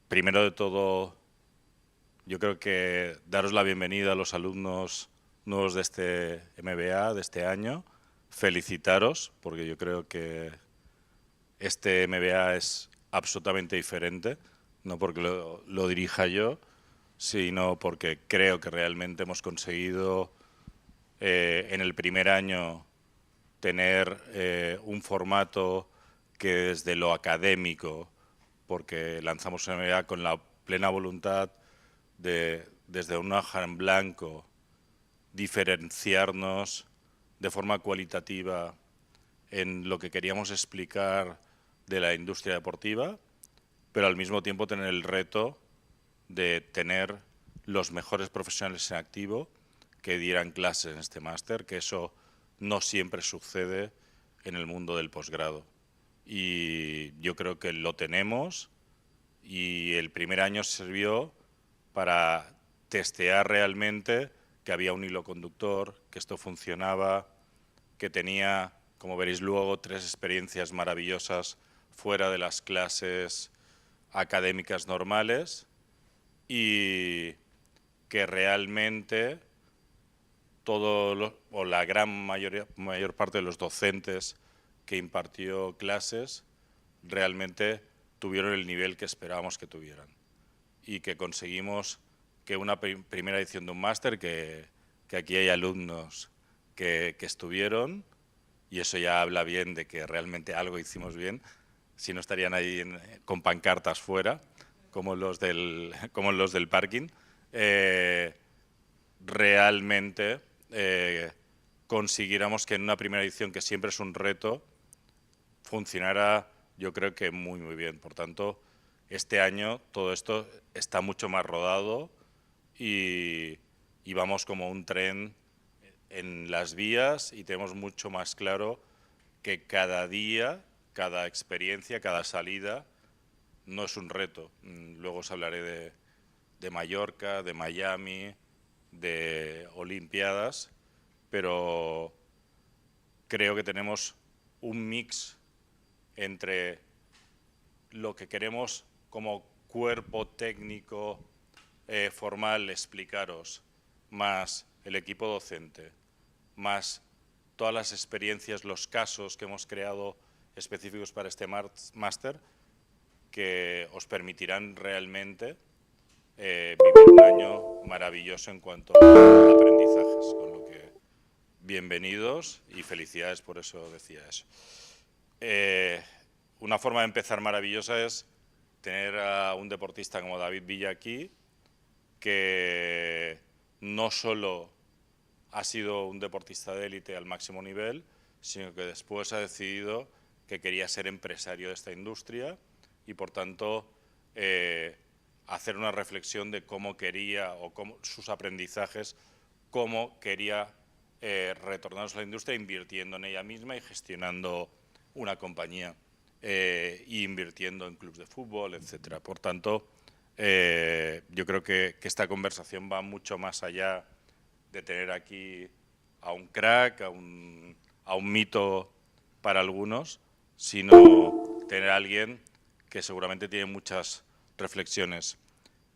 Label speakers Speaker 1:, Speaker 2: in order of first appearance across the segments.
Speaker 1: Primero de todo, yo creo que daros la bienvenida a los alumnos nuevos de este MBA, de este año. Felicitaros, porque yo creo que este MBA es absolutamente diferente, no porque lo dirija yo, sino porque creo que realmente hemos conseguido en el primer año tener un formato que desde lo académico, porque lanzamos un MBA con la plena voluntad de, desde una hoja en blanco, diferenciarnos de forma cualitativa en lo que queríamos explicar de la industria deportiva, pero al mismo tiempo tener el reto de tener los mejores profesionales en activo que dieran clases en este máster, que eso no siempre sucede en el mundo del posgrado. Y yo creo que lo tenemos y el primer año sirvió para testear realmente que había un hilo conductor, que esto funcionaba, que tenía, como veréis luego, 3 experiencias maravillosas fuera de las clases académicas normales y que realmente o la gran mayor parte de los docentes que impartió clases realmente tuvieron el nivel que esperábamos que tuvieran y que conseguimos que una primera edición de un máster, que aquí hay alumnos que estuvieron, y eso ya habla bien de que realmente algo hicimos bien, si no estarían ahí con pancartas fuera, como como los del parking, realmente consiguiéramos que en una primera edición, que siempre es un reto, funcionara, yo creo que muy bien. Por tanto, este año todo esto está mucho más rodado y vamos como un tren en las vías y tenemos mucho más claro que cada día, cada experiencia, cada salida no es un reto. Luego os hablaré de Mallorca, de Miami, de Olimpiadas, pero creo que tenemos un mix entre lo que queremos como cuerpo técnico formal explicaros, más el equipo docente, más todas las experiencias, los casos que hemos creado específicos para este máster, que os permitirán realmente vivir un año maravilloso en cuanto a aprendizajes, con lo que bienvenidos y felicidades, por eso decía eso. Una forma de empezar maravillosa es tener a un deportista como David Villa aquí, que no solo ha sido un deportista de élite al máximo nivel, sino que después ha decidido que quería ser empresario de esta industria y, por tanto, hacer una reflexión de cómo quería o cómo sus aprendizajes, cómo quería retornarse a la industria invirtiendo en ella misma y gestionando una compañía e invirtiendo en clubes de fútbol, etcétera. Por tanto, yo creo que esta conversación va mucho más allá de tener aquí a un crack, a un mito para algunos, sino tener a alguien que seguramente tiene muchas reflexiones.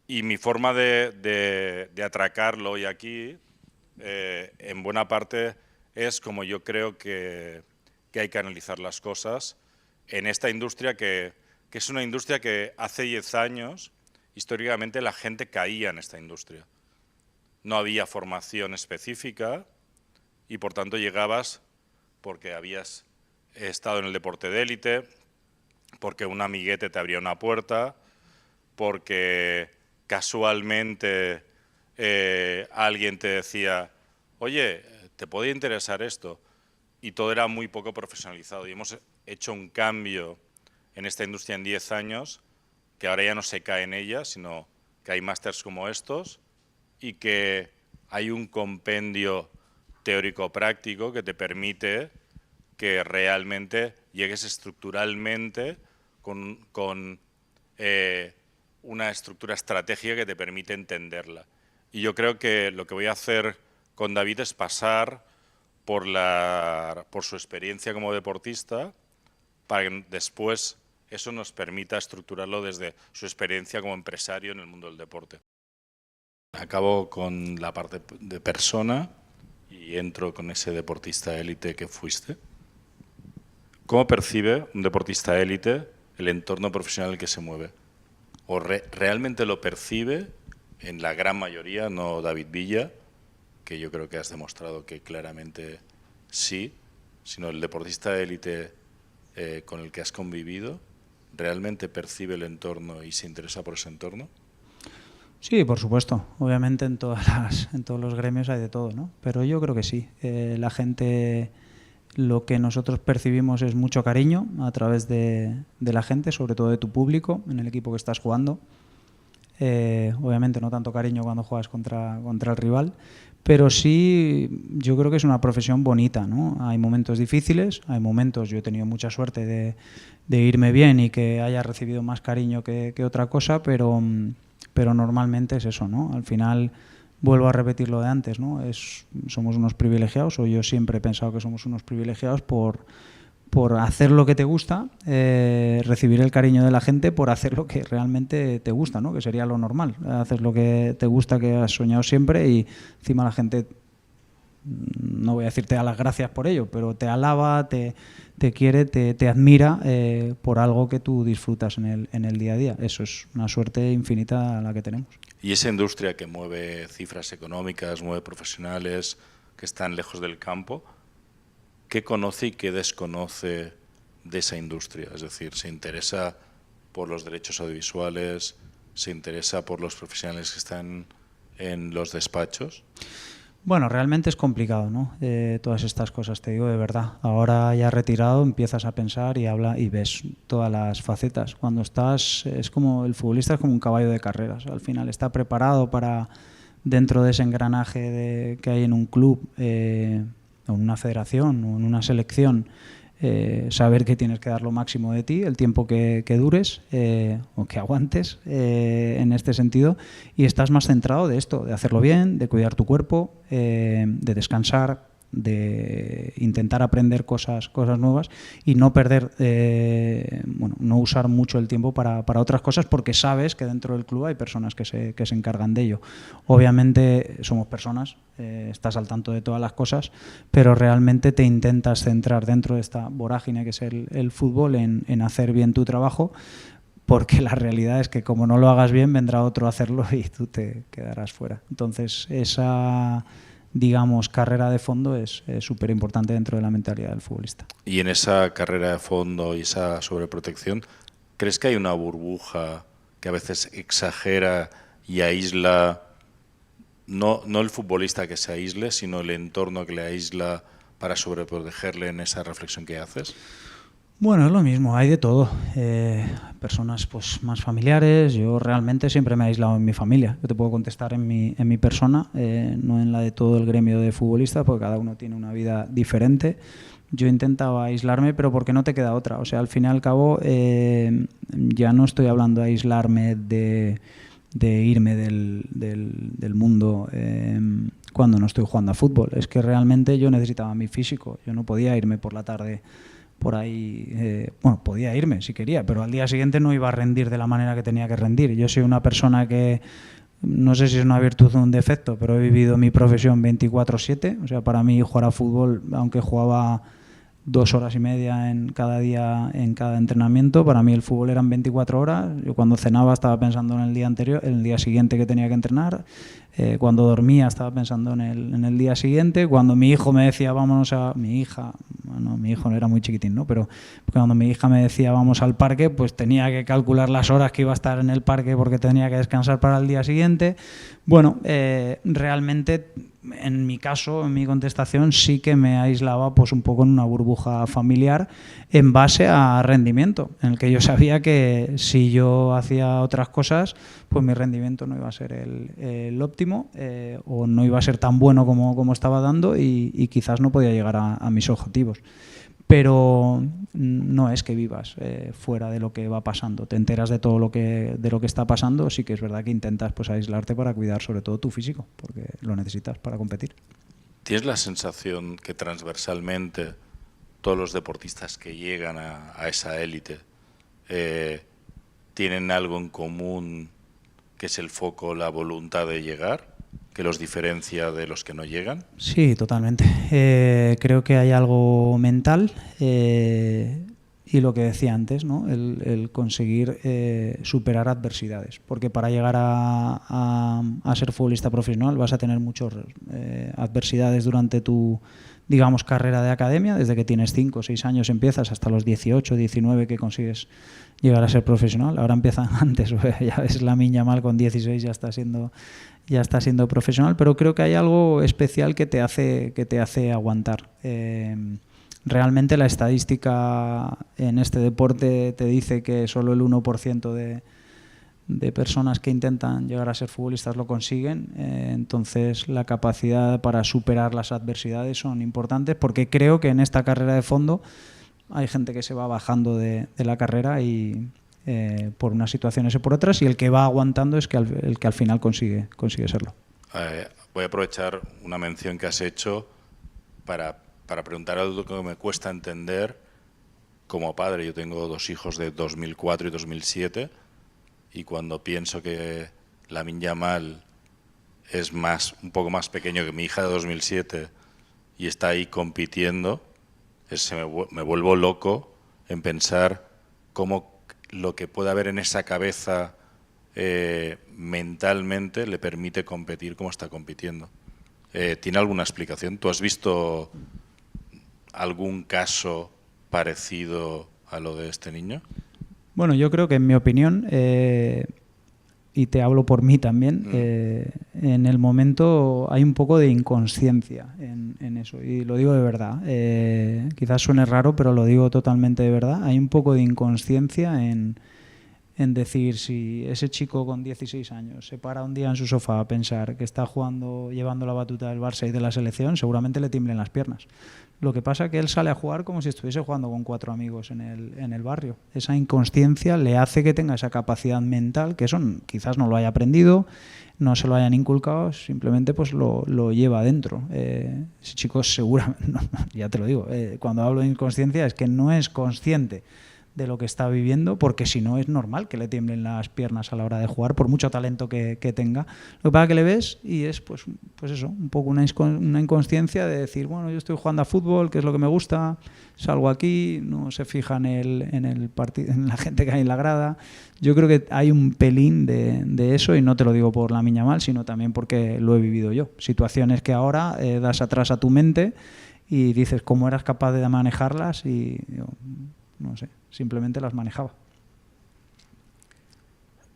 Speaker 1: Y mi forma de atracarlo hoy aquí, en buena parte, es como yo creo que hay que analizar las cosas en esta industria que es una industria que hace 10 años, históricamente, la gente caía en esta industria. No había formación específica y, por tanto, llegabas porque habías estado en el deporte de élite, porque un amiguete te abría una puerta, porque casualmente alguien te decía, oye, ¿te puede interesar esto? Y todo era muy poco profesionalizado. Y hemos hecho un cambio en esta industria en 10 años, que ahora ya no se cae en ella, sino que hay másters como estos y que hay un compendio teórico-práctico que te permite que realmente llegues estructuralmente con una estructura estratégica que te permite entenderla. Y yo creo que lo que voy a hacer con David es pasar por su experiencia como deportista para que después eso nos permita estructurarlo desde su experiencia como empresario en el mundo del deporte. Acabo con la parte de persona y entro con ese deportista élite que fuiste. ¿Cómo percibe un deportista élite el entorno profesional en el que se mueve? ¿O realmente lo percibe en la gran mayoría, no David Villa, que yo creo que has demostrado que claramente sí, sino el deportista élite con el que has convivido, realmente percibe el entorno y se interesa por ese entorno?
Speaker 2: Sí, por supuesto. Obviamente en todos los gremios hay de todo, ¿no? Pero yo creo que sí. La gente, lo que nosotros percibimos es mucho cariño a través de la gente, sobre todo de tu público, en el equipo que estás jugando. Obviamente no tanto cariño cuando juegas contra el rival, pero sí yo creo que es una profesión bonita, ¿no? Hay momentos difíciles, hay momentos, yo he tenido mucha suerte de irme bien y que haya recibido más cariño que otra cosa, pero normalmente es eso, ¿no? Al final vuelvo a repetir lo de antes, ¿no? Somos unos privilegiados, o yo siempre he pensado que somos unos privilegiados por hacer lo que te gusta, recibir el cariño de la gente por hacer lo que realmente te gusta, ¿no? Que sería lo normal. Haces lo que te gusta, que has soñado siempre, y encima la gente, no voy a decir te da las gracias por ello, pero te alaba, te quiere, te admira por algo que tú disfrutas en el día a día. Eso es una suerte infinita la que tenemos.
Speaker 1: Y esa industria que mueve cifras económicas, mueve profesionales que están lejos del campo, ¿qué conoce y qué desconoce de esa industria? Es decir, ¿se interesa por los derechos audiovisuales? ¿Se interesa por los profesionales que están en los despachos?
Speaker 2: Bueno, realmente es complicado, ¿no? Todas estas cosas, te digo de verdad. Ahora ya retirado empiezas a pensar y ves todas las facetas. Cuando estás, es como el futbolista es como un caballo de carreras. Al final está preparado para, dentro de ese engranaje que hay en un club, o en una federación o en una selección, saber que tienes que dar lo máximo de ti, el tiempo que dures o que aguantes en este sentido, y estás más centrado de esto, de hacerlo bien, de cuidar tu cuerpo, de descansar, de intentar aprender cosas nuevas y no perder, no usar mucho el tiempo para otras cosas, porque sabes que dentro del club hay personas que se encargan de ello. Obviamente somos personas, estás al tanto de todas las cosas, pero realmente te intentas centrar dentro de esta vorágine que es el fútbol en hacer bien tu trabajo, porque la realidad es que como no lo hagas bien vendrá otro a hacerlo y tú te quedarás fuera. Entonces esa, digamos, carrera de fondo es súper importante dentro de la mentalidad del futbolista.
Speaker 1: Y en esa carrera de fondo y esa sobreprotección, ¿crees que hay una burbuja que a veces exagera y aísla, no el futbolista que se aísle, sino el entorno que le aísla para sobreprotegerle en esa reflexión que haces?
Speaker 2: Bueno, es lo mismo, hay de todo. Personas pues más familiares, yo realmente siempre me he aislado en mi familia. Yo te puedo contestar en mi persona, no en la de todo el gremio de futbolistas, porque cada uno tiene una vida diferente. Yo intentaba aislarme, pero porque no te queda otra. O sea, al fin y al cabo, ya no estoy hablando de aislarme de irme del mundo cuando no estoy jugando a fútbol. Es que realmente yo necesitaba mi físico. Yo no podía irme por la tarde por ahí, podía irme si quería, pero al día siguiente no iba a rendir de la manera que tenía que rendir. Yo soy una persona que, no sé si es una virtud o un defecto, pero he vivido mi profesión 24/7. O sea, para mí jugar a fútbol, aunque jugaba 2 horas y media en cada día, en cada entrenamiento, para mí el fútbol eran 24 horas. Yo cuando cenaba estaba pensando en el día anterior, en el día siguiente que tenía que entrenar. Cuando dormía estaba pensando en el día siguiente. Cuando mi hijo me decía vámonos a... Mi hijo no era muy chiquitín, ¿no? Pero cuando mi hija me decía vamos al parque, pues tenía que calcular las horas que iba a estar en el parque porque tenía que descansar para el día siguiente. Bueno, realmente en mi caso, en mi contestación, sí que me aislaba pues un poco en una burbuja familiar en base a rendimiento, en el que yo sabía que si yo hacía otras cosas, pues mi rendimiento no iba a ser el óptimo o no iba a ser tan bueno como estaba dando y quizás no podía llegar a mis objetivos. Pero no es que vivas fuera de lo que va pasando, te enteras de todo lo que está pasando. Sí que es verdad que intentas pues aislarte para cuidar sobre todo tu físico, porque lo necesitas para competir.
Speaker 1: ¿Tienes la sensación que transversalmente todos los deportistas que llegan a esa élite tienen algo en común, que es el foco, la voluntad de llegar, que los diferencia de los que no llegan?
Speaker 2: Sí, totalmente. Creo que hay algo mental y lo que decía antes, ¿no? El conseguir superar adversidades. Porque para llegar a ser futbolista profesional vas a tener muchas adversidades durante tu, digamos, carrera de academia. Desde que tienes 5 o 6 años empiezas hasta los 18, 19 que consigues llegar a ser profesional. Ahora empiezan antes, ya ves, Lamine Yamal con 16 ya está siendo profesional, pero creo que hay algo especial que te hace aguantar. Realmente la estadística en este deporte te dice que solo el 1% de personas que intentan llegar a ser futbolistas lo consiguen, entonces la capacidad para superar las adversidades son importantes, porque creo que en esta carrera de fondo hay gente que se va bajando de la carrera y por unas situaciones y por otras, y el que va aguantando es el que al final consigue serlo.
Speaker 1: Voy a aprovechar una mención que has hecho para preguntar algo que me cuesta entender como padre. Yo tengo 2 hijos de 2004 y 2007, y cuando pienso que Lamine Yamal es un poco más pequeño que mi hija de 2007 y está ahí compitiendo, me vuelvo loco en pensar cómo lo que puede haber en esa cabeza mentalmente le permite competir como está compitiendo. ¿Tiene alguna explicación? ¿Tú has visto algún caso parecido a lo de este niño?
Speaker 2: Bueno, yo creo que en mi opinión, y te hablo por mí también, en el momento hay un poco de inconsciencia en eso, y lo digo de verdad. Quizás suene raro, pero lo digo totalmente de verdad. Hay un poco de inconsciencia en decir, si ese chico con 16 años se para un día en su sofá a pensar que está llevando la batuta del Barça y de la selección, seguramente le tiemblen las piernas. Lo que pasa es que él sale a jugar como si estuviese jugando con 4 amigos en el barrio. Esa inconsciencia le hace que tenga esa capacidad mental, que eso quizás no lo haya aprendido, no se lo hayan inculcado, simplemente pues lo lleva adentro. Ese chico seguramente, ya te lo digo, cuando hablo de inconsciencia es que no es consciente de lo que está viviendo, porque si no es normal que le tiemblen las piernas a la hora de jugar, por mucho talento que tenga. Lo que pasa es que le ves y es pues eso, un poco una inconsciencia de decir, bueno, yo estoy jugando a fútbol, que es lo que me gusta, salgo aquí, no se fija en el partido, en la gente que hay en la grada. Yo creo que hay un pelín de eso, y no te lo digo por Lamine Yamal, sino también porque lo he vivido yo. Situaciones que ahora das atrás a tu mente y dices, ¿cómo eras capaz de manejarlas? Y digo, no sé, simplemente las manejaba.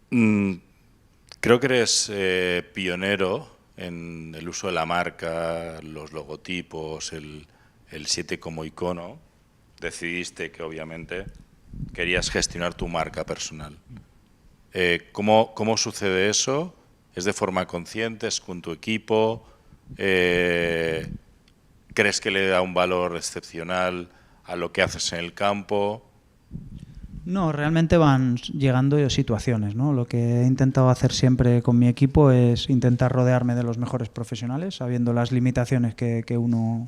Speaker 1: Creo que eres pionero en el uso de la marca, los logotipos, el 7 como icono. Decidiste que obviamente querías gestionar tu marca personal. ¿Cómo sucede eso? ¿Es de forma consciente? ¿Es con tu equipo? ¿Crees que le da un valor excepcional a lo que haces en el campo?
Speaker 2: No, realmente van llegando situaciones, ¿no? Lo que he intentado hacer siempre con mi equipo es intentar rodearme de los mejores profesionales, sabiendo las limitaciones que uno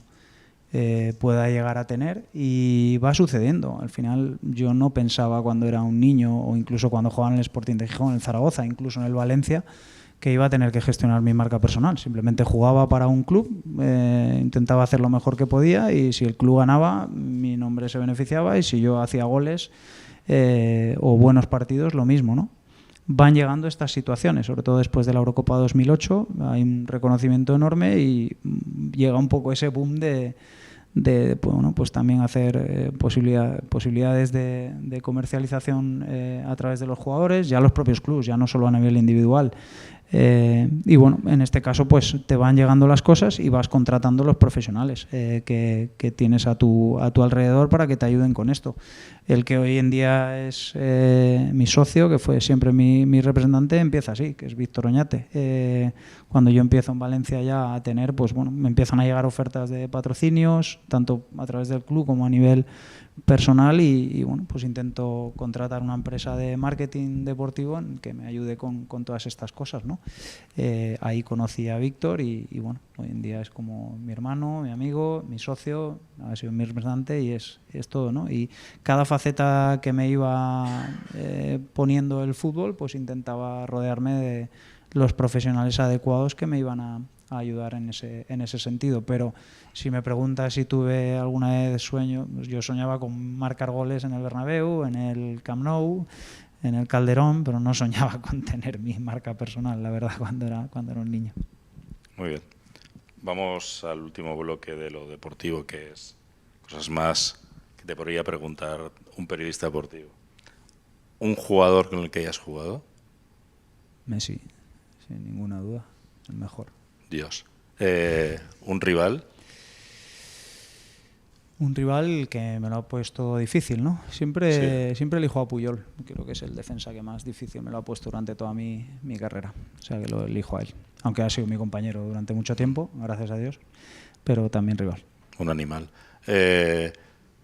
Speaker 2: pueda llegar a tener, y va sucediendo. Al final yo no pensaba cuando era un niño, o incluso cuando jugaba en el Sporting de Gijón, en el Zaragoza, incluso en el Valencia, que iba a tener que gestionar mi marca personal. Simplemente jugaba para un club, intentaba hacer lo mejor que podía, y si el club ganaba, mi nombre se beneficiaba, y si yo hacía goles o buenos partidos, lo mismo, ¿no? Van llegando estas situaciones, sobre todo después de la Eurocopa 2008, hay un reconocimiento enorme y llega un poco ese boom de bueno, pues también hacer posibilidades de comercialización a través de los jugadores, ya los propios clubes, ya no solo a nivel individual. Y bueno, en este caso pues te van llegando las cosas y vas contratando los profesionales que tienes a tu alrededor para que te ayuden con esto. El que hoy en día es mi socio, que fue siempre mi representante, empieza así, que es Víctor Oñate. Cuando yo empiezo en Valencia ya a tener, pues bueno, me empiezan a llegar ofertas de patrocinios, tanto a través del club como a nivel personal y bueno, pues intento contratar una empresa de marketing deportivo en que me ayude con todas estas cosas, ¿no? Ahí conocí a Víctor y bueno, hoy en día es como mi hermano, mi amigo, mi socio, ha sido mi representante y es todo, ¿no? Y cada faceta que me iba poniendo el fútbol, pues intentaba rodearme de los profesionales adecuados que me iban a ayudar en ese sentido. Pero si me preguntas si tuve alguna vez sueño, pues yo soñaba con marcar goles en el Bernabéu, en el Camp Nou, en el Calderón, pero no soñaba con tener mi marca personal, la verdad, cuando era un niño.
Speaker 1: Muy bien. Vamos al último bloque de lo deportivo, que es cosas más que te podría preguntar un periodista deportivo. ¿Un jugador con el que hayas jugado?
Speaker 2: Messi, sin ninguna duda, el mejor.
Speaker 1: Dios. ¿Un rival?
Speaker 2: Un rival que me lo ha puesto difícil, ¿no? Siempre elijo a Puyol. Creo que es el defensa que más difícil me lo ha puesto durante toda mi carrera. O sea que lo elijo a él. Aunque ha sido mi compañero durante mucho tiempo, gracias a Dios, pero también rival.
Speaker 1: Un animal.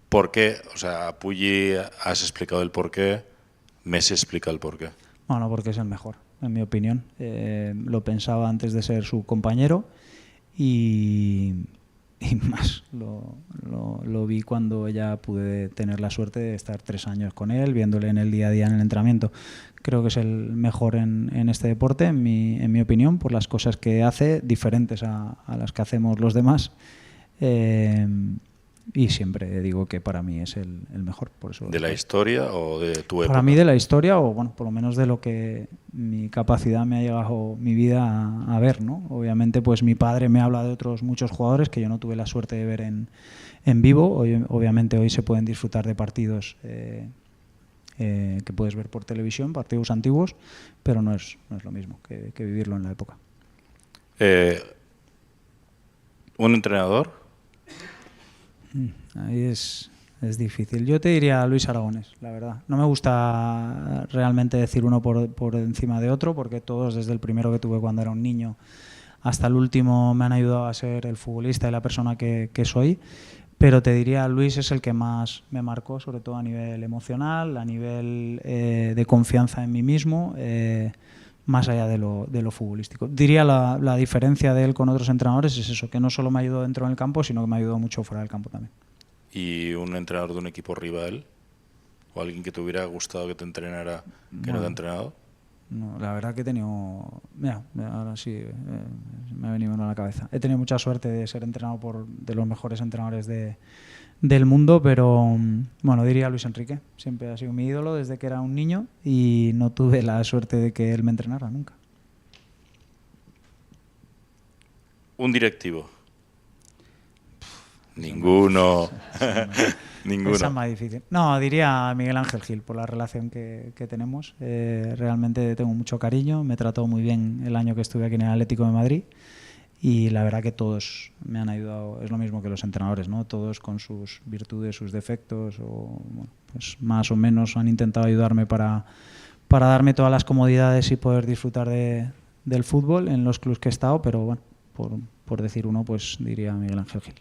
Speaker 1: ¿Por qué? O sea, a Puyi has explicado el porqué. Messi explica el porqué.
Speaker 2: Bueno, porque es el mejor, en mi opinión. Lo pensaba antes de ser su compañero y más lo vi cuando ya pude tener la suerte de estar 3 años con él, viéndole en el día a día en el entrenamiento. Creo que es el mejor en este deporte, en mi opinión, por las cosas que hace, diferentes a las que hacemos los demás. Y siempre digo que para mí es el mejor. Por eso,
Speaker 1: ¿de la historia o de tu época?
Speaker 2: Para mí de la historia, o bueno, por lo menos de lo que mi capacidad me ha llegado mi vida a ver, ¿no? Obviamente, pues mi padre me habla de otros muchos jugadores que yo no tuve la suerte de ver en vivo. Obviamente hoy se pueden disfrutar de partidos que puedes ver por televisión, partidos antiguos, pero no es lo mismo que vivirlo en la época.
Speaker 1: ¿Un entrenador?
Speaker 2: Ahí es difícil. Yo te diría Luis Aragonés, la verdad. No me gusta realmente decir uno por encima de otro, porque todos, desde el primero que tuve cuando era un niño hasta el último, me han ayudado a ser el futbolista y la persona que soy. Pero te diría, Luis es el que más me marcó, sobre todo a nivel emocional, a nivel de confianza en mí mismo, más allá de lo futbolístico. Diría la diferencia de él con otros entrenadores es eso, que no solo me ayudó dentro del campo, sino que me ayudó mucho fuera del campo también.
Speaker 1: ¿Y un entrenador de un equipo rival? ¿O alguien que te hubiera gustado que te entrenara que no te ha entrenado?
Speaker 2: No, la verdad que he tenido... Mira, ahora sí me ha venido uno a la cabeza. He tenido mucha suerte de ser entrenado de los mejores entrenadores del mundo, pero bueno, diría Luis Enrique. Siempre ha sido mi ídolo desde que era un niño y no tuve la suerte de que él me entrenara nunca.
Speaker 1: ¿Un directivo? Ninguno. Ninguno.
Speaker 2: Esa es más difícil. No, diría Miguel Ángel Gil, por la relación que tenemos. Realmente tengo mucho cariño, me trató muy bien el año que estuve aquí en el Atlético de Madrid y la verdad que todos me han ayudado, es lo mismo que los entrenadores, ¿no? Todos con sus virtudes, sus defectos, o bueno, pues más o menos han intentado ayudarme para darme todas las comodidades y poder disfrutar del fútbol en los clubes que he estado, pero bueno, por decir uno, pues diría Miguel Ángel Gil.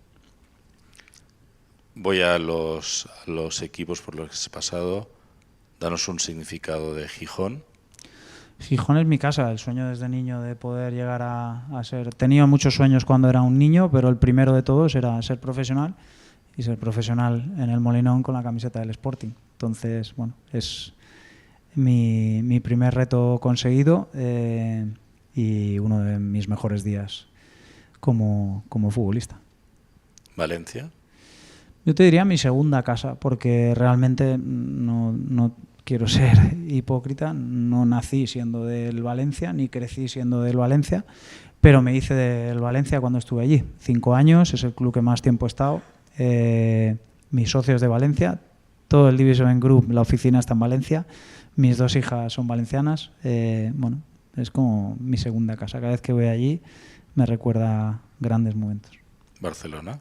Speaker 1: Voy a los equipos por los que has pasado. Danos un significado de Gijón.
Speaker 2: Gijón es mi casa, el sueño desde niño de poder llegar a ser... Tenía muchos sueños cuando era un niño, pero el primero de todos era ser profesional y ser profesional en el Molinón con la camiseta del Sporting. Entonces, bueno, es mi primer reto conseguido y uno de mis mejores días como futbolista.
Speaker 1: ¿Valencia?
Speaker 2: Yo te diría mi segunda casa, porque realmente no quiero ser hipócrita, no nací siendo del Valencia, ni crecí siendo del Valencia, pero me hice del Valencia cuando estuve allí. 5 años, es el club que más tiempo he estado. Mis socios de Valencia, todo el Division Group, la oficina está en Valencia, mis 2 hijas son valencianas. Bueno, es como mi segunda casa. Cada vez que voy allí me recuerda grandes momentos.
Speaker 1: ¿Barcelona?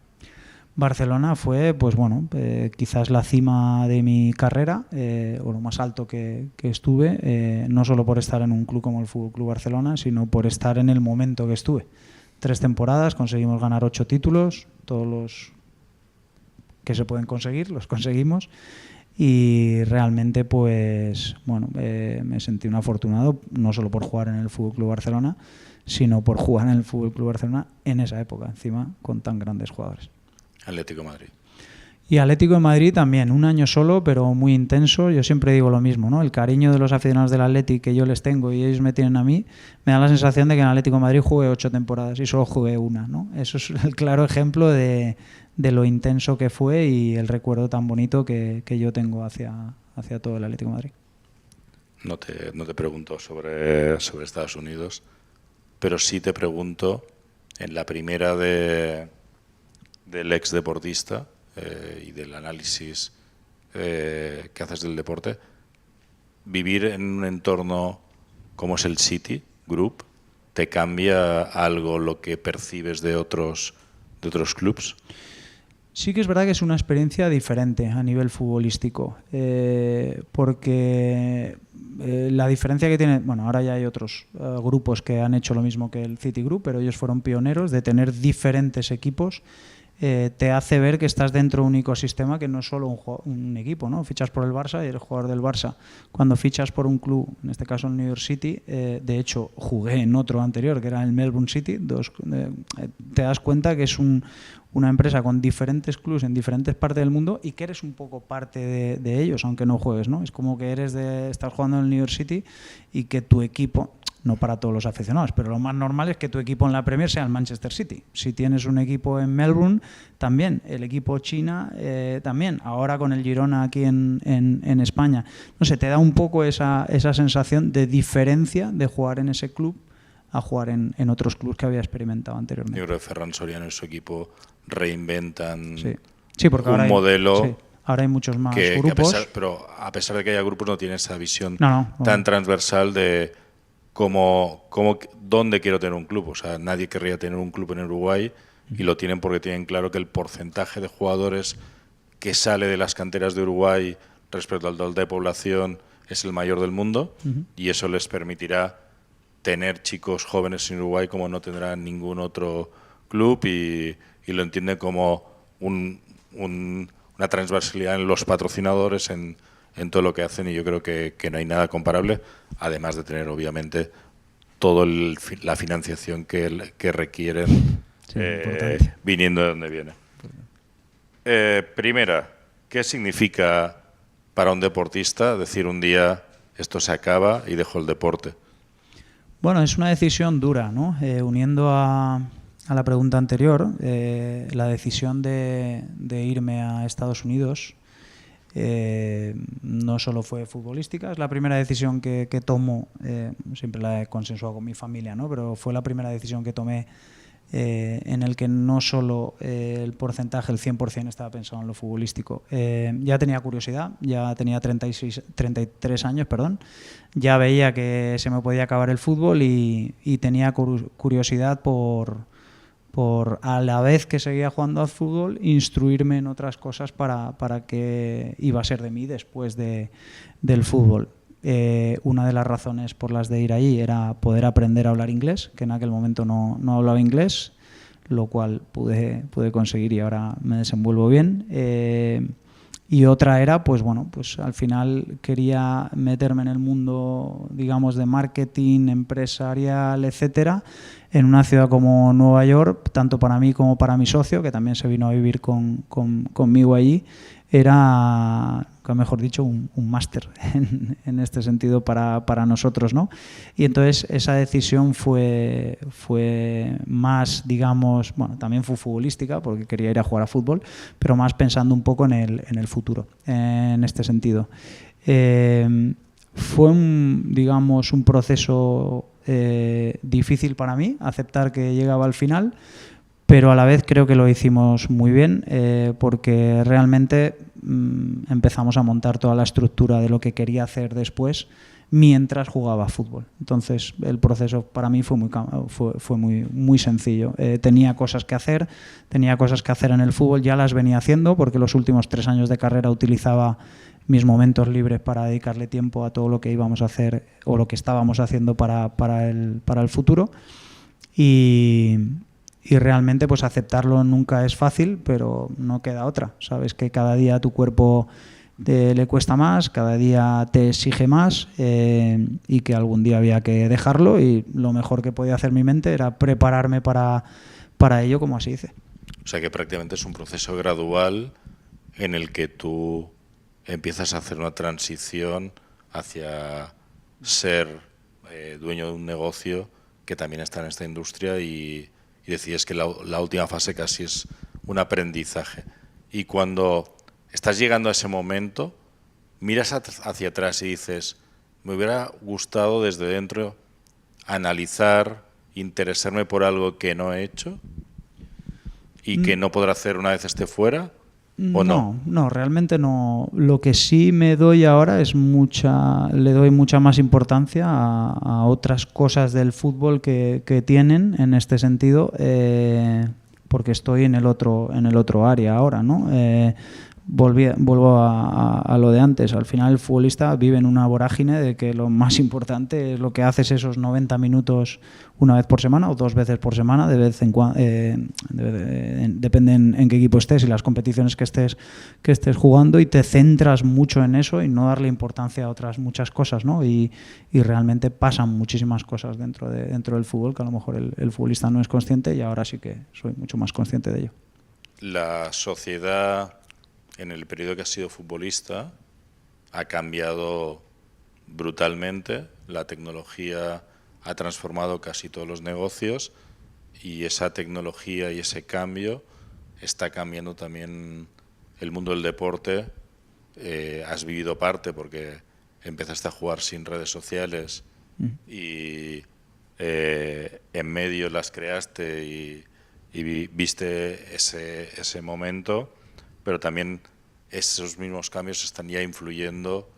Speaker 2: Barcelona fue, pues bueno, quizás la cima de mi carrera, o lo más alto que estuve, no solo por estar en un club como el Fútbol Club Barcelona, sino por estar en el momento que estuve. 3 temporadas, conseguimos ganar 8 títulos, todos los que se pueden conseguir, los conseguimos. Y realmente, pues, bueno, me sentí un afortunado, no solo por jugar en el FC Barcelona, sino por jugar en el FC Barcelona en esa época, encima con tan grandes jugadores.
Speaker 1: Atlético de Madrid.
Speaker 2: Y Atlético de Madrid también, un año solo, pero muy intenso. Yo siempre digo lo mismo, ¿no? El cariño de los aficionados del Atlético que yo les tengo y ellos me tienen a mí, me da la sensación de que en Atlético de Madrid jugué 8 temporadas y solo jugué una, ¿no? Eso es el claro ejemplo de lo intenso que fue y el recuerdo tan bonito que yo tengo hacia todo el Atlético de Madrid.
Speaker 1: No te pregunto sobre Estados Unidos, pero sí te pregunto, en la primera del ex deportista, y del análisis que haces del deporte, vivir en un entorno como es el City Group, ¿te cambia algo lo que percibes de otros clubs?
Speaker 2: Sí que es verdad que es una experiencia diferente a nivel futbolístico, porque la diferencia que tiene, bueno, ahora ya hay otros grupos que han hecho lo mismo que el City Group, pero ellos fueron pioneros de tener diferentes equipos. Te hace ver que estás dentro de un ecosistema que no es solo un equipo, ¿no? Fichas por el Barça y eres jugador del Barça. Cuando fichas por un club, en este caso el New York City, de hecho jugué en otro anterior que era el Melbourne City, te das cuenta que es una empresa con diferentes clubes en diferentes partes del mundo y que eres un poco parte de ellos, aunque no juegues, ¿no? Es como que estás jugando en el New York City y que tu equipo, no para todos los aficionados, pero lo más normal es que tu equipo en la Premier sea el Manchester City. Si tienes un equipo en Melbourne, también. El equipo China, también. Ahora con el Girona aquí en España. No sé, te da un poco esa sensación de diferencia de jugar en ese club a jugar en otros clubes que había experimentado anteriormente.
Speaker 1: Yo creo que Ferran Soriano y su equipo reinventan
Speaker 2: sí, porque
Speaker 1: un modelo...
Speaker 2: Sí. Ahora hay muchos más grupos.
Speaker 1: Pero a pesar de que haya grupos, no tiene esa visión
Speaker 2: no.
Speaker 1: tan transversal de dónde quiero tener un club. O sea, nadie querría tener un club en Uruguay y lo tienen porque tienen claro que el porcentaje de jugadores que sale de las canteras de Uruguay respecto al total de población es el mayor del mundo y eso les permitirá tener chicos jóvenes en Uruguay como no tendrán ningún otro club y lo entienden como una transversalidad en los patrocinadores, en todo lo que hacen, y yo creo que no hay nada comparable, además de tener obviamente toda la financiación que requieren viniendo de donde viene. Primera, ¿qué significa para un deportista decir un día esto se acaba y dejo el deporte?
Speaker 2: Bueno, es una decisión dura, ¿no? Uniendo a la pregunta anterior, la decisión de irme a Estados Unidos no solo fue futbolística, es la primera decisión que tomo, siempre la he consensuado con mi familia, ¿no? Pero fue la primera decisión que tomé en el que no solo el porcentaje, el 100% estaba pensado en lo futbolístico. Ya tenía curiosidad, ya tenía 33 años, ya veía que se me podía acabar el fútbol y tenía curiosidad por a la vez que seguía jugando al fútbol, instruirme en otras cosas para qué iba a ser de mí después del fútbol. Una de las razones por las de ir allí era poder aprender a hablar inglés, que en aquel momento no hablaba inglés, lo cual pude conseguir y ahora me desenvuelvo bien. Y otra era, pues al final quería meterme en el mundo, digamos, de marketing, empresarial, etcétera, en una ciudad como Nueva York, tanto para mí como para mi socio, que también se vino a vivir conmigo allí. Era, mejor dicho, un máster en este sentido para nosotros, ¿no? Y entonces esa decisión fue más, digamos, bueno, también fue futbolística porque quería ir a jugar a fútbol, pero más pensando un poco en el futuro, en este sentido. Fue un proceso difícil para mí, aceptar que llegaba al final, pero a la vez creo que lo hicimos muy bien porque realmente empezamos a montar toda la estructura de lo que quería hacer después mientras jugaba fútbol. Entonces el proceso para mí fue muy sencillo. Tenía cosas que hacer en el fútbol, ya las venía haciendo porque los últimos 3 años de carrera utilizaba mis momentos libres para dedicarle tiempo a todo lo que íbamos a hacer o lo que estábamos haciendo para el futuro. Y y realmente pues aceptarlo nunca es fácil, pero no queda otra. Sabes que cada día a tu cuerpo le cuesta más, cada día te exige más y que algún día había que dejarlo, y lo mejor que podía hacer mi mente era prepararme para ello, como así dice.
Speaker 1: O sea que prácticamente es un proceso gradual en el que tú empiezas a hacer una transición hacia ser dueño de un negocio que también está en esta industria, y decides que la última fase casi es un aprendizaje. Y cuando estás llegando a ese momento, miras hacia atrás y dices, me hubiera gustado desde dentro analizar, interesarme por algo que no he hecho y que no podré hacer una vez esté fuera, ¿o no?
Speaker 2: No, realmente no. Lo que sí me doy ahora es le doy mucha más importancia a otras cosas del fútbol que tienen en este sentido, porque estoy en el otro área ahora, ¿no? Vuelvo a lo de antes. Al final el futbolista vive en una vorágine de que lo más importante es lo que haces esos 90 minutos una vez por semana o 2 veces por semana, de vez en cuando, depende en qué equipo estés y las competiciones que estés jugando, y te centras mucho en eso y no darle importancia a otras muchas cosas, ¿no? Y realmente pasan muchísimas cosas dentro del fútbol que a lo mejor el futbolista no es consciente, y ahora sí que soy mucho más consciente de ello.
Speaker 1: La sociedad, en el periodo que has sido futbolista, ha cambiado brutalmente. La tecnología ha transformado casi todos los negocios, y esa tecnología y ese cambio está cambiando también el mundo del deporte. Has vivido parte porque empezaste a jugar sin redes sociales y en medio las creaste y viste ese momento. Pero también esos mismos cambios están ya influyendo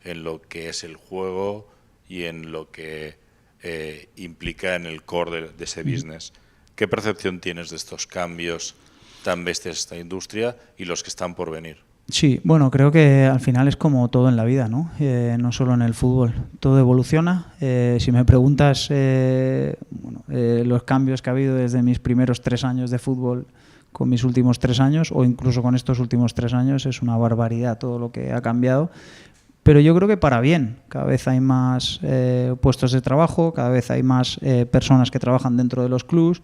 Speaker 1: en lo que es el juego y en lo que implica en el core de ese business. ¿Qué percepción tienes de estos cambios tan bestias de esta industria y los que están por venir?
Speaker 2: Sí, bueno, creo que al final es como todo en la vida, ¿no? No solo en el fútbol. Todo evoluciona. Si me preguntas los cambios que ha habido desde mis primeros 3 años de fútbol con mis últimos 3 años, o incluso con estos últimos 3 años, es una barbaridad todo lo que ha cambiado. Pero yo creo que para bien. Cada vez hay más puestos de trabajo, cada vez hay más personas que trabajan dentro de los clubs,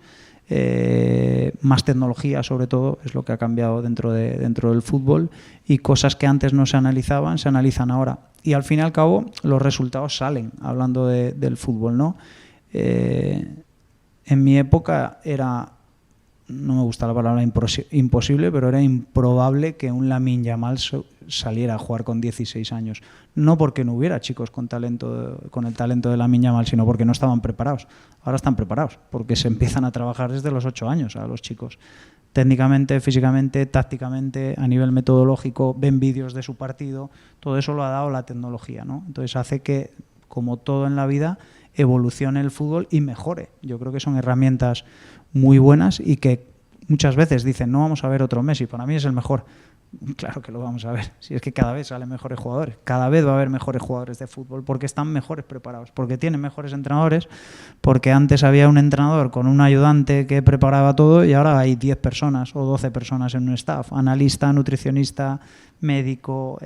Speaker 2: más tecnología, sobre todo, es lo que ha cambiado dentro del fútbol, y cosas que antes no se analizaban, se analizan ahora. Y al fin y al cabo, los resultados salen, hablando del fútbol, ¿no? En mi época no me gusta la palabra imposible, pero era improbable que un Lamine Yamal saliera a jugar con 16 años. No porque no hubiera chicos con el talento de Lamine Yamal, sino porque no estaban preparados. Ahora están preparados, porque se empiezan a trabajar desde los 8 años a los chicos. Técnicamente, físicamente, tácticamente, a nivel metodológico, ven vídeos de su partido. Todo eso lo ha dado la tecnología, ¿no? Entonces hace que, como todo en la vida, evolucione el fútbol y mejore. Yo creo que son herramientas muy buenas, y que muchas veces dicen, no vamos a ver otro Messi, para mí es el mejor. Claro que lo vamos a ver, si es que cada vez salen mejores jugadores, cada vez va a haber mejores jugadores de fútbol, porque están mejores preparados, porque tienen mejores entrenadores, porque antes había un entrenador con un ayudante que preparaba todo, y ahora hay 10 personas o 12 personas en un staff, analista, nutricionista, médico,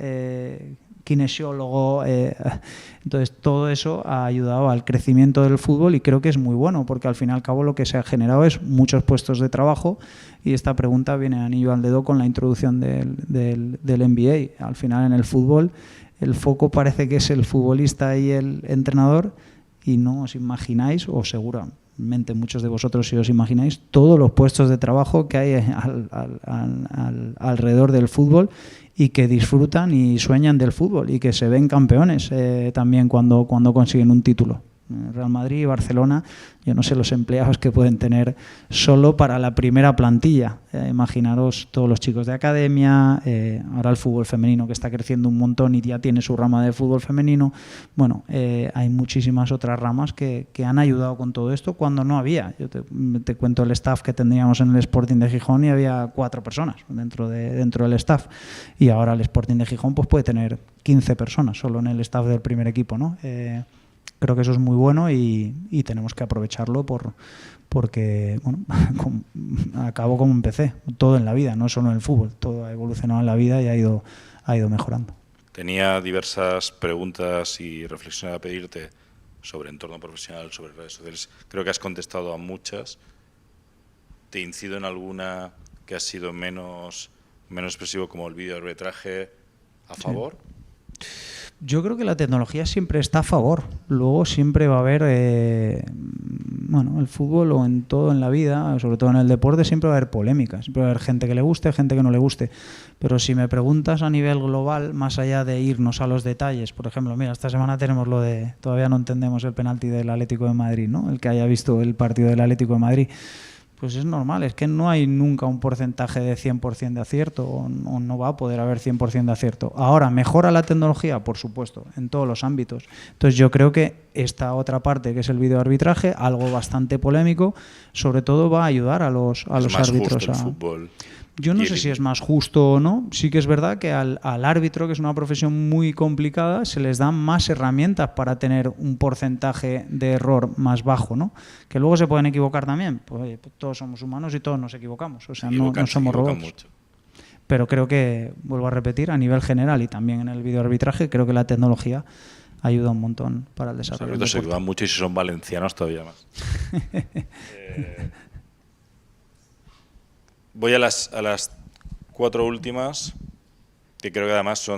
Speaker 2: kinesiólogo. Entonces todo eso ha ayudado al crecimiento del fútbol, y creo que es muy bueno, porque al fin y al cabo lo que se ha generado es muchos puestos de trabajo, y esta pregunta viene anillo al dedo con la introducción del NBA. Al final, en el fútbol, el foco parece que es el futbolista y el entrenador, y no os imagináis, o seguramente muchos de vosotros sí os imagináis, todos los puestos de trabajo que hay alrededor del fútbol, y que disfrutan y sueñan del fútbol, y que se ven campeones también cuando consiguen un título. Real Madrid y Barcelona, yo no sé los empleados que pueden tener solo para la primera plantilla. Imaginaros todos los chicos de academia, ahora el fútbol femenino, que está creciendo un montón y ya tiene su rama de fútbol femenino. Bueno, hay muchísimas otras ramas que han ayudado con todo esto cuando no había. Yo te cuento el staff que teníamos en el Sporting de Gijón, y había 4 personas dentro del staff, y ahora el Sporting de Gijón pues puede tener 15 personas solo en el staff del primer equipo, ¿no? Creo que eso es muy bueno y tenemos que aprovecharlo porque, bueno, acabo como empecé. Todo en la vida, no solo en el fútbol. Todo ha evolucionado en la vida y ha ido mejorando.
Speaker 1: Tenía diversas preguntas y reflexiones a pedirte sobre entorno profesional, sobre redes sociales. Creo que has contestado a muchas. ¿Te incido en alguna que ha sido menos expresivo, como el videoarbitraje, a favor?
Speaker 2: Sí. Yo creo que la tecnología siempre está a favor. Luego siempre va a haber, bueno, el fútbol o en todo en la vida, sobre todo en el deporte, siempre va a haber polémicas. Siempre va a haber gente que le guste, gente que no le guste. Pero si me preguntas a nivel global, más allá de irnos a los detalles, por ejemplo, mira, esta semana tenemos lo de, todavía no entendemos el penalti del Atlético de Madrid, ¿no? El que haya visto el partido del Atlético de Madrid. Pues es normal, es que no hay nunca un porcentaje de 100% de acierto o no va a poder haber 100% de acierto. Ahora, ¿mejora la tecnología? Por supuesto, en todos los ámbitos. Entonces yo creo que esta otra parte, que es el videoarbitraje, algo bastante polémico, sobre todo va a ayudar a los árbitros.
Speaker 1: Justo el fútbol.
Speaker 2: Yo no sé si es más justo o no. Sí que es verdad que al árbitro, que es una profesión muy complicada, se les dan más herramientas para tener un porcentaje de error más bajo, ¿no? Que luego se pueden equivocar también. Pues, oye, pues todos somos humanos y todos nos equivocamos. O sea, no somos robots. Mucho. Pero creo que, vuelvo a repetir, a nivel general y también en el videoarbitraje, creo que la tecnología ayuda un montón para el desarrollo.
Speaker 1: Los árbitros se ayudan mucho y si son valencianos todavía más. Voy a las 4 últimas, que creo que además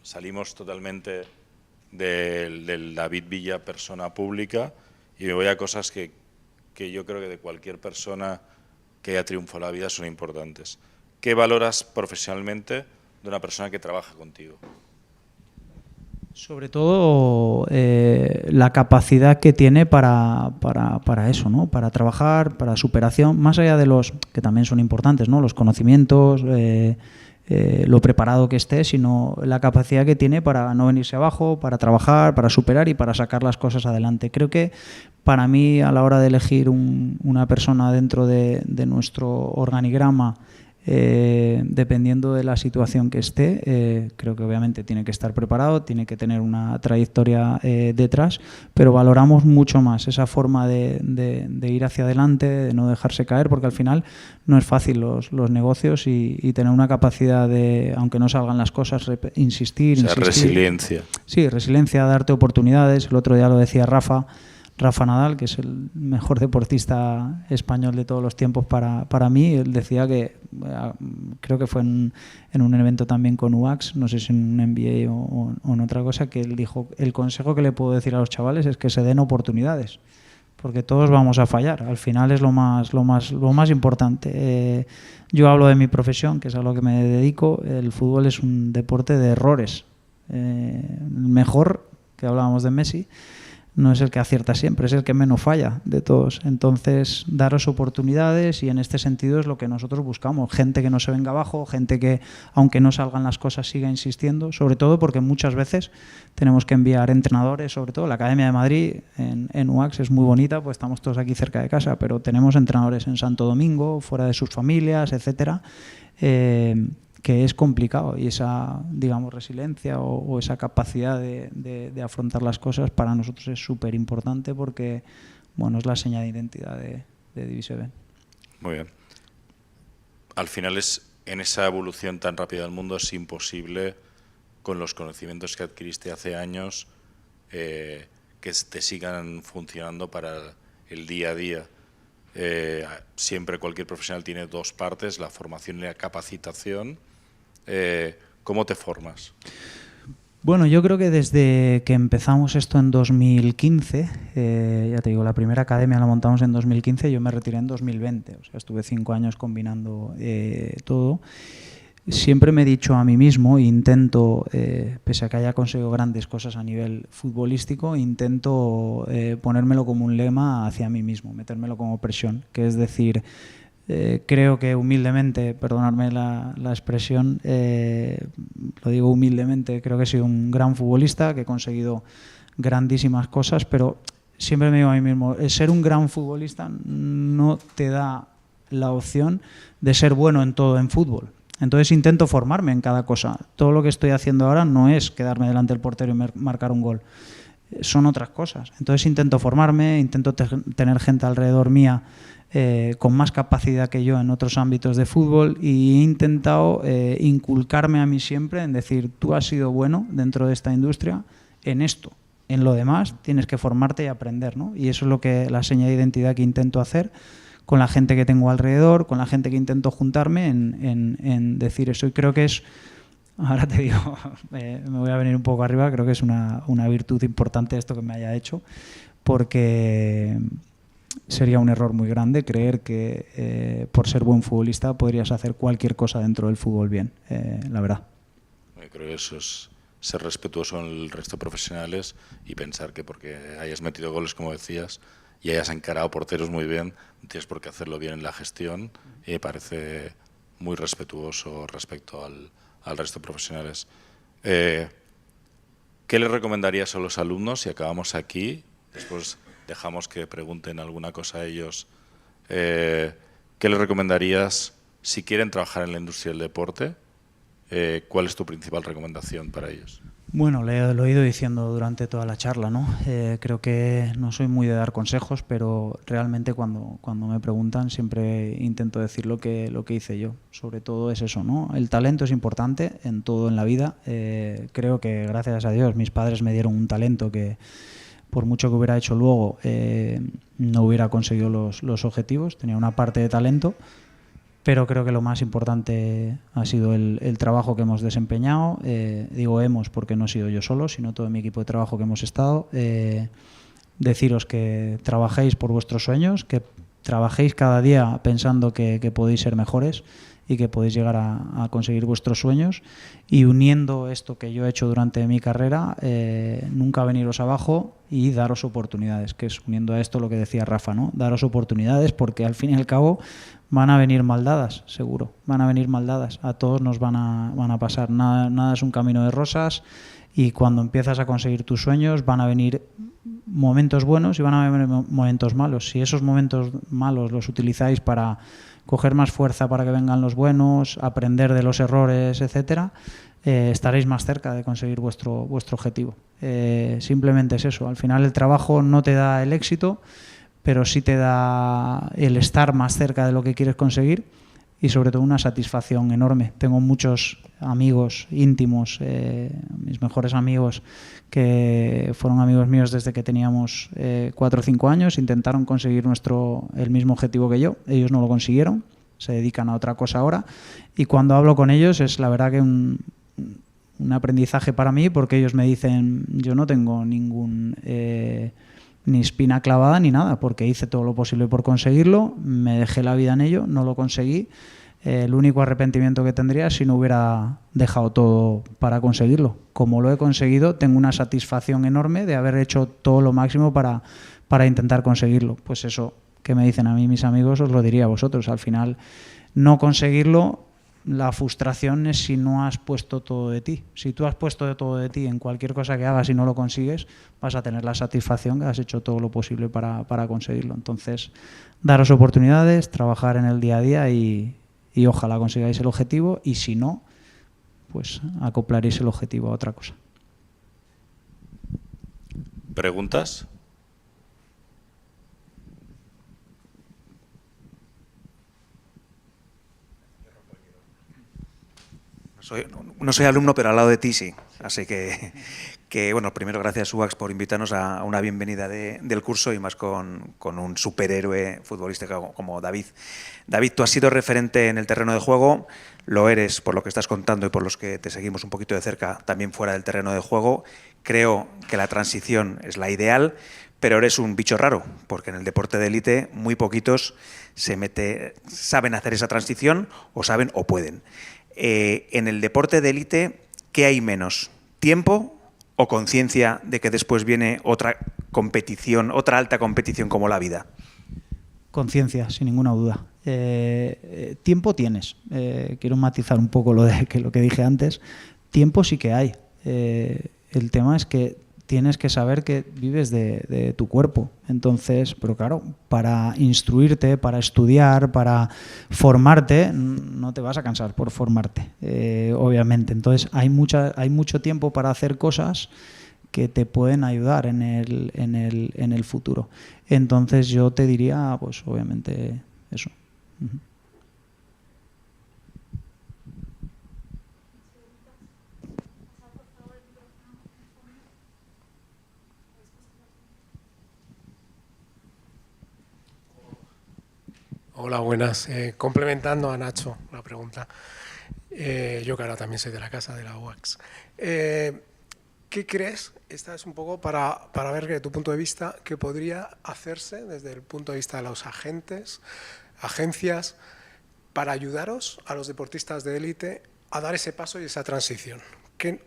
Speaker 1: salimos totalmente del David Villa persona pública, y me voy a cosas que yo creo que de cualquier persona que haya triunfado en la vida son importantes. ¿Qué valoras profesionalmente de una persona que trabaja contigo?
Speaker 2: Sobre todo la capacidad que tiene para eso, ¿no? Para trabajar, para superación, más allá de los que también son importantes, ¿no? Los conocimientos, lo preparado que esté, sino la capacidad que tiene para no venirse abajo, para trabajar, para superar y para sacar las cosas adelante. Creo que para mí, a la hora de elegir una persona dentro de nuestro organigrama, dependiendo de la situación que esté, creo que obviamente tiene que estar preparado, tiene que tener una trayectoria detrás, pero valoramos mucho más esa forma de ir hacia adelante, de no dejarse caer, porque al final no es fácil los negocios y tener una capacidad de, aunque no salgan las cosas, insistir.
Speaker 1: Resiliencia.
Speaker 2: Sí, resiliencia, darte oportunidades. El otro día lo decía Rafa Nadal, que es el mejor deportista español de todos los tiempos para mí. Él decía que, creo que fue en un evento también con UAX, no sé si en un MBA o en otra cosa, que él dijo, el consejo que le puedo decir a los chavales es que se den oportunidades, porque todos vamos a fallar. Al final es lo más importante. Yo hablo de mi profesión, que es a lo que me dedico. El fútbol es un deporte de errores. El mejor, que hablábamos de Messi, no es el que acierta siempre, es el que menos falla de todos. Entonces, daros oportunidades, y en este sentido es lo que nosotros buscamos. Gente que no se venga abajo, gente que, aunque no salgan las cosas, siga insistiendo, sobre todo porque muchas veces tenemos que enviar entrenadores, sobre todo la Academia de Madrid en UAX es muy bonita, pues estamos todos aquí cerca de casa, pero tenemos entrenadores en Santo Domingo, fuera de sus familias, etcétera, que es complicado, y esa, digamos, resiliencia o esa capacidad de afrontar las cosas para nosotros es súper importante, porque, bueno, es la señal de identidad de Divise B.
Speaker 1: Muy bien. Al final en esa evolución tan rápida del mundo es imposible, con los conocimientos que adquiriste hace años, que te sigan funcionando para el día a día. Siempre cualquier profesional tiene dos partes, la formación y la capacitación. ¿Cómo te formas?
Speaker 2: Bueno, yo creo que desde que empezamos esto en 2015, ya te digo, la primera academia la montamos en 2015, yo me retiré en 2020, o sea, estuve 5 años combinando todo. Siempre me he dicho a mí mismo, intento, pese a que haya conseguido grandes cosas a nivel futbolístico, intento ponérmelo como un lema hacia mí mismo, metérmelo como presión, que es decir, creo que humildemente, perdonadme la expresión, lo digo humildemente, creo que he sido un gran futbolista, que he conseguido grandísimas cosas, pero siempre me digo a mí mismo, ser un gran futbolista no te da la opción de ser bueno en todo en fútbol. Entonces intento formarme en cada cosa. Todo lo que estoy haciendo ahora no es quedarme delante del portero y marcar un gol. son otras cosas. Entonces intento formarme, intento tener gente alrededor mía con más capacidad que yo en otros ámbitos de fútbol, y he intentado inculcarme a mí siempre en decir, tú has sido bueno dentro de esta industria en esto, en lo demás tienes que formarte y aprender, ¿no? Y eso es lo que la seña de identidad que intento hacer con la gente que tengo alrededor, con la gente que intento juntarme en decir eso. Y creo que es, ahora te digo, me voy a venir un poco arriba, creo que es una virtud importante esto que me haya hecho, porque sería un error muy grande creer que por ser buen futbolista podrías hacer cualquier cosa dentro del fútbol bien, la verdad.
Speaker 1: Creo que eso es ser respetuoso con el resto de profesionales y pensar que porque hayas metido goles, como decías, y hayas encarado porteros muy bien, no tienes por qué hacerlo bien en la gestión, y me parece muy respetuoso respecto al resto de profesionales. ¿Qué le recomendarías a los alumnos? Y acabamos aquí, después dejamos que pregunten alguna cosa a ellos. ¿Qué les recomendarías si quieren trabajar en la industria del deporte? ¿Cuál es tu principal recomendación para ellos?
Speaker 2: Bueno, lo he ido diciendo durante toda la charla, ¿no? Creo que no soy muy de dar consejos, pero realmente cuando me preguntan siempre intento decir lo que hice yo. Sobre todo es eso, ¿no? El talento es importante en todo en la vida. Creo que, gracias a Dios, mis padres me dieron un talento que, por mucho que hubiera hecho luego, no hubiera conseguido los objetivos. Tenía una parte de talento, pero creo que lo más importante ha sido el trabajo que hemos desempeñado. Digo hemos porque no he sido yo solo, sino todo mi equipo de trabajo que hemos estado. Deciros que trabajéis por vuestros sueños, que trabajéis cada día pensando que podéis ser mejores y que podéis llegar a conseguir vuestros sueños, y uniendo esto que yo he hecho durante mi carrera, nunca veniros abajo y daros oportunidades, que es uniendo a esto lo que decía Rafa, ¿no? Daros oportunidades, porque al fin y al cabo van a venir mal dadas, seguro, van a venir mal dadas, a todos nos van a pasar, nada es un camino de rosas, y cuando empiezas a conseguir tus sueños van a venir momentos buenos y van a venir momentos malos. Si esos momentos malos los utilizáis para coger más fuerza para que vengan los buenos, aprender de los errores, etcétera, estaréis más cerca de conseguir vuestro objetivo. Simplemente es eso. Al final el trabajo no te da el éxito, pero sí te da el estar más cerca de lo que quieres conseguir, y sobre todo una satisfacción enorme. Tengo muchos amigos íntimos, mis mejores amigos, que fueron amigos míos desde que teníamos 4 o 5 años, intentaron conseguir el mismo objetivo que yo, ellos no lo consiguieron, se dedican a otra cosa ahora, y cuando hablo con ellos es la verdad que un aprendizaje para mí, porque ellos me dicen, yo no tengo ningún ni espina clavada ni nada, porque hice todo lo posible por conseguirlo, me dejé la vida en ello, no lo conseguí. El único arrepentimiento que tendría es si no hubiera dejado todo para conseguirlo. Como lo he conseguido, tengo una satisfacción enorme de haber hecho todo lo máximo para intentar conseguirlo. Pues eso que me dicen a mí mis amigos os lo diría a vosotros. Al final, no conseguirlo, la frustración es si no has puesto todo de ti. Si tú has puesto todo de ti en cualquier cosa que hagas y no lo consigues, vas a tener la satisfacción que has hecho todo lo posible para conseguirlo. Entonces, daros oportunidades, trabajar en el día a día y ojalá consigáis el objetivo, y si no, pues acoplaréis el objetivo a otra cosa.
Speaker 1: ¿Preguntas?
Speaker 3: No soy alumno, pero al lado de ti sí. Así que bueno, primero gracias, Ubax, por invitarnos a una bienvenida del curso, y más con un superhéroe futbolístico como David. David, tú has sido referente en el terreno de juego, lo eres por lo que estás contando y por los que te seguimos un poquito de cerca también fuera del terreno de juego. Creo que la transición es la ideal, pero eres un bicho raro, porque en el deporte de élite muy poquitos saben hacer esa transición, o saben o pueden. En el deporte de élite, ¿qué hay menos? ¿Tiempo o conciencia de que después viene otra competición, otra alta competición como la vida?
Speaker 2: Conciencia, sin ninguna duda. Tiempo tienes. Quiero matizar un poco lo que dije antes. Tiempo sí que hay. El tema es que tienes que saber que vives de tu cuerpo. Entonces, pero claro, para instruirte, para estudiar, para formarte, no te vas a cansar por formarte, obviamente. Entonces, hay mucho tiempo para hacer cosas que te pueden ayudar en el futuro. Entonces yo te diría, pues obviamente eso.
Speaker 4: Hola, buenas. Complementando a Nacho la pregunta, yo que ahora también soy de la casa de la UAX. ¿Qué crees? Esta es un poco para ver desde tu punto de vista qué podría hacerse desde el punto de vista de los agentes, agencias, para ayudaros a los deportistas de élite a dar ese paso y esa transición.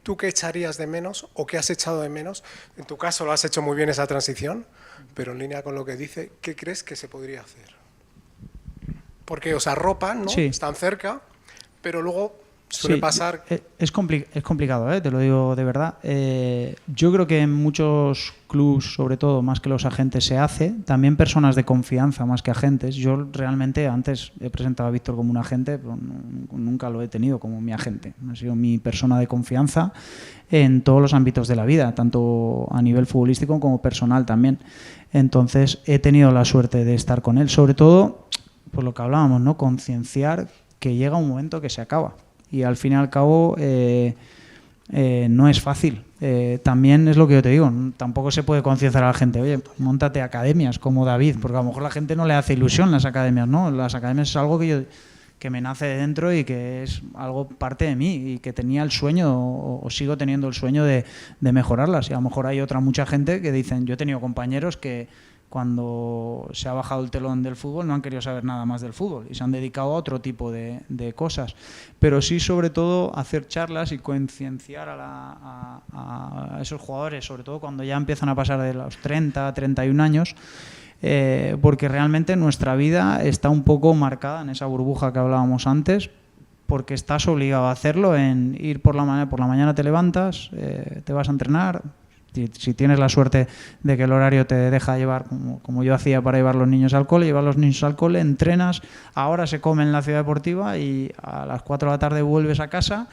Speaker 4: ¿Tú qué echarías de menos o qué has echado de menos? En tu caso lo has hecho muy bien esa transición, pero en línea con lo que dice, ¿qué crees que se podría hacer? Porque os arropan, ¿no?
Speaker 2: Sí.
Speaker 4: Están cerca, pero luego suele pasar...
Speaker 2: Es complicado, te lo digo de verdad. Yo creo que en muchos clubs, sobre todo, más que los agentes, se hace. También personas de confianza, más que agentes. Yo realmente antes he presentado a Víctor como un agente, pero nunca lo he tenido como mi agente. Ha sido mi persona de confianza en todos los ámbitos de la vida, tanto a nivel futbolístico como personal también. Entonces he tenido la suerte de estar con él. Sobre todo, por lo que hablábamos, ¿no? Concienciar que llega un momento que se acaba. Y al fin y al cabo no es fácil. También es lo que yo te digo, tampoco se puede concienciar a la gente, oye, móntate academias como David, porque a lo mejor la gente no le hace ilusión las academias, ¿no? Las academias es algo que me nace de dentro y que es algo parte de mí y que tenía el sueño o sigo teniendo el sueño de mejorarlas. Y a lo mejor hay mucha gente que dicen, yo he tenido compañeros que cuando se ha bajado el telón del fútbol no han querido saber nada más del fútbol y se han dedicado a otro tipo de cosas. Pero sí, sobre todo, hacer charlas y concienciar a esos jugadores, sobre todo cuando ya empiezan a pasar de los 30, 31 años, porque realmente nuestra vida está un poco marcada en esa burbuja que hablábamos antes, porque estás obligado a hacerlo en ir por la mañana te levantas, te vas a entrenar. Si tienes la suerte de que el horario te deja llevar, como yo hacía para llevar los niños al cole, entrenas, ahora se come en la ciudad deportiva y a las 4 de la tarde vuelves a casa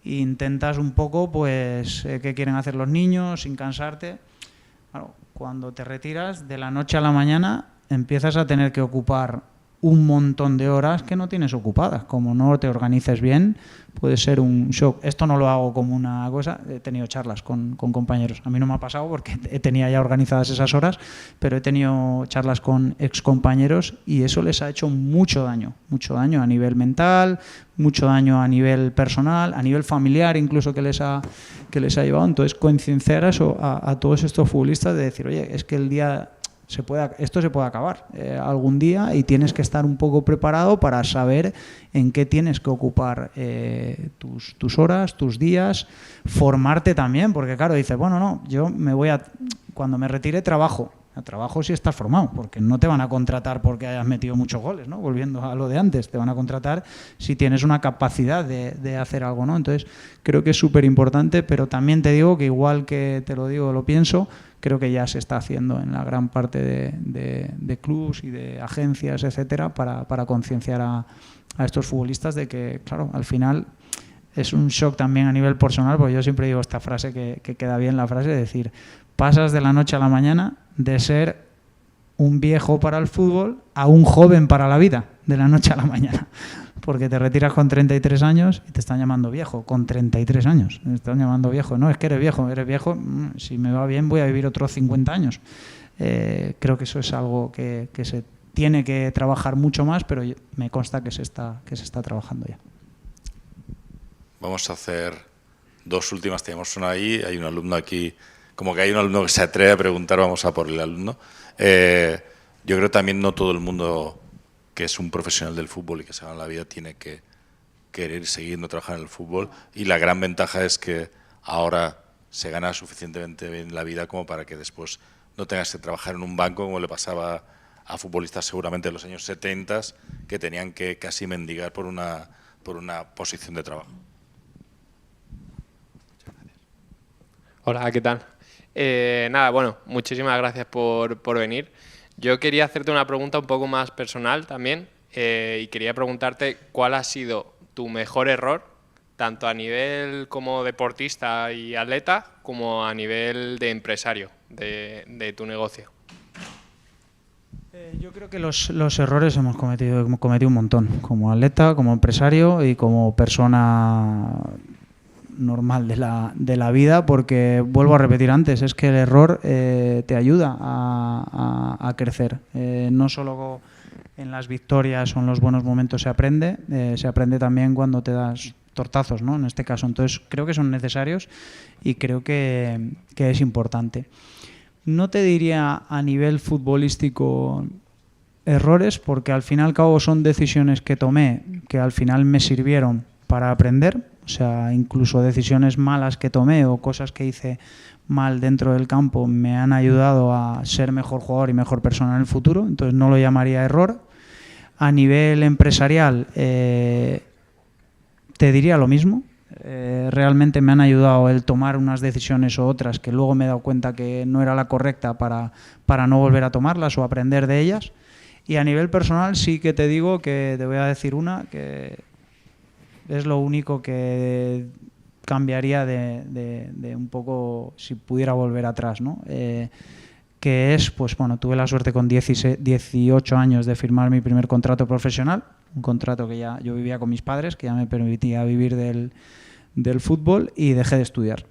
Speaker 2: e intentas un poco, pues, qué quieren hacer los niños sin cansarte. Claro, cuando te retiras, de la noche a la mañana empiezas a tener que ocupar un montón de horas que no tienes ocupadas. Como no te organices bien, puede ser un shock. Esto no lo hago como una cosa, he tenido charlas con compañeros. A mí no me ha pasado porque tenía ya organizadas esas horas, pero he tenido charlas con excompañeros y eso les ha hecho mucho daño a nivel mental, mucho daño a nivel personal, a nivel familiar incluso que les ha llevado. Entonces, concienciar a todos estos futbolistas de decir, oye, es que el día... esto se puede acabar algún día y tienes que estar un poco preparado para saber en qué tienes que ocupar tus horas, tus días, formarte también, porque claro, dices, bueno, no, yo cuando me retire trabajo si estás formado, porque no te van a contratar porque hayas metido muchos goles, ¿no? Volviendo a lo de antes, te van a contratar si tienes una capacidad de hacer algo, ¿no? Entonces, creo que es súper importante, pero también te digo que igual que te lo digo, lo pienso, creo que ya se está haciendo en la gran parte de clubs y de agencias, etcétera, para concienciar a estos futbolistas de que, claro, al final es un shock también a nivel personal, porque yo siempre digo esta frase que queda bien, la frase de decir, pasas de la noche a la mañana de ser un viejo para el fútbol a un joven para la vida, de la noche a la mañana. Porque te retiras con 33 años y te están llamando viejo, con 33 años. Te están llamando viejo. No, es que eres viejo, si me va bien voy a vivir otros 50 años. Creo que eso es algo que se tiene que trabajar mucho más, pero me consta que se está trabajando ya.
Speaker 1: Vamos a hacer dos últimas, tenemos una ahí, hay un alumno aquí, como que hay un alumno que se atreve a preguntar, vamos a por el alumno. Yo creo también no todo el mundo que es un profesional del fútbol y que se gana la vida tiene que querer seguir trabajando en el fútbol, y la gran ventaja es que ahora se gana suficientemente bien la vida como para que después no tengas que trabajar en un banco como le pasaba a futbolistas seguramente en los años 70 que tenían que casi mendigar por una posición de trabajo.
Speaker 5: Hola, ¿qué tal? Nada, bueno, muchísimas gracias por venir. Yo quería hacerte una pregunta un poco más personal también y quería preguntarte cuál ha sido tu mejor error tanto a nivel como deportista y atleta, como a nivel de empresario de tu negocio?
Speaker 2: Yo creo que los errores hemos cometido un montón, como atleta, como empresario y como persona normal de la vida, porque vuelvo a repetir antes, es que el error te ayuda a crecer. No solo en las victorias o en los buenos momentos se aprende también cuando te das tortazos, ¿no? En este caso. Entonces creo que son necesarios y creo que es importante. No te diría a nivel futbolístico errores, porque al fin y al cabo son decisiones que tomé que al final me sirvieron para aprender. O sea, incluso decisiones malas que tomé o cosas que hice mal dentro del campo me han ayudado a ser mejor jugador y mejor persona en el futuro. Entonces no lo llamaría error. A nivel empresarial te diría lo mismo. Realmente me han ayudado el tomar unas decisiones o otras que luego me he dado cuenta que no era la correcta para no volver a tomarlas o aprender de ellas. Y a nivel personal sí que te digo que te voy a decir una que es lo único que cambiaría de un poco si pudiera volver atrás, ¿no? Que es, pues bueno, tuve la suerte con 18 años de firmar mi primer contrato profesional, un contrato que ya yo vivía con mis padres, que ya me permitía vivir del fútbol, y dejé de estudiar.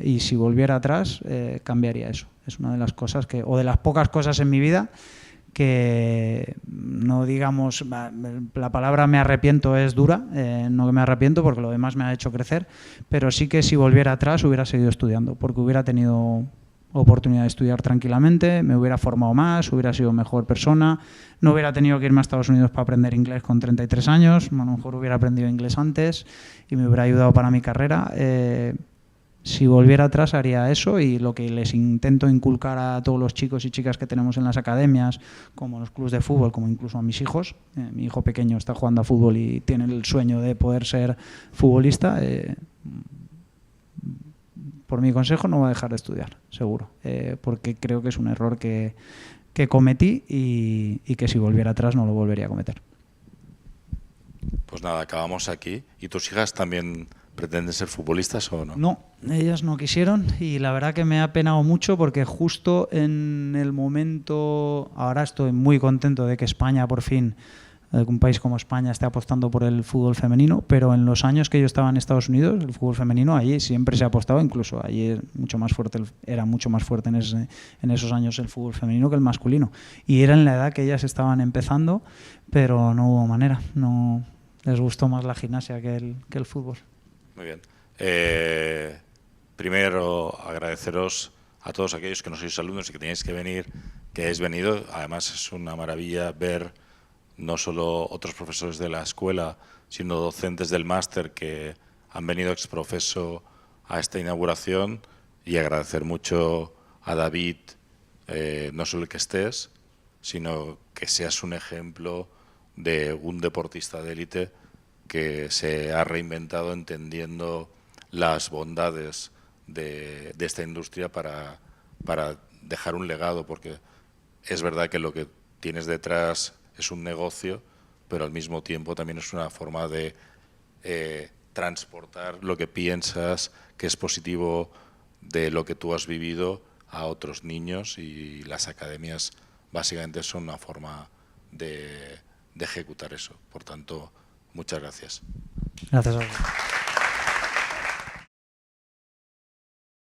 Speaker 2: Y si volviera atrás, cambiaría eso. Es una de las cosas o de las pocas cosas en mi vida que no digamos, la palabra me arrepiento es dura, no que me arrepiento porque lo demás me ha hecho crecer, pero sí que si volviera atrás hubiera seguido estudiando, porque hubiera tenido oportunidad de estudiar tranquilamente, me hubiera formado más, hubiera sido mejor persona, no hubiera tenido que irme a Estados Unidos para aprender inglés con 33 años, a lo mejor hubiera aprendido inglés antes y me hubiera ayudado para mi carrera. Si volviera atrás haría eso, y lo que les intento inculcar a todos los chicos y chicas que tenemos en las academias, como en los clubes de fútbol, como incluso a mis hijos. Mi hijo pequeño está jugando a fútbol y tiene el sueño de poder ser futbolista. Por mi consejo no va a dejar de estudiar, seguro, porque creo que es un error que cometí y que si volviera atrás no lo volvería a cometer.
Speaker 1: Pues nada, acabamos aquí. ¿Y tus hijas también pretenden ser futbolistas o no?
Speaker 2: No, ellas no quisieron, y la verdad que me ha penado mucho porque justo en el momento, ahora estoy muy contento de que España por fin, un país como España, esté apostando por el fútbol femenino, pero en los años que yo estaba en Estados Unidos, el fútbol femenino allí siempre se ha apostado, incluso allí era mucho más fuerte en esos años el fútbol femenino que el masculino, y era en la edad que ellas estaban empezando, pero no hubo manera, no les gustó más la gimnasia que el fútbol.
Speaker 1: Muy bien. Primero, agradeceros a todos aquellos que no sois alumnos y que tenéis que venir, que habéis venido. Además, es una maravilla ver no solo otros profesores de la escuela, sino docentes del máster que han venido ex profeso a esta inauguración, y agradecer mucho a David, no solo que estés, sino que seas un ejemplo de un deportista de élite que se ha reinventado entendiendo las bondades de esta industria para dejar un legado, porque es verdad que lo que tienes detrás es un negocio, pero al mismo tiempo también es una forma de transportar lo que piensas que es positivo de lo que tú has vivido a otros niños, y las academias básicamente son una forma de ejecutar eso. Por tanto, muchas gracias.
Speaker 2: Gracias a vosotros.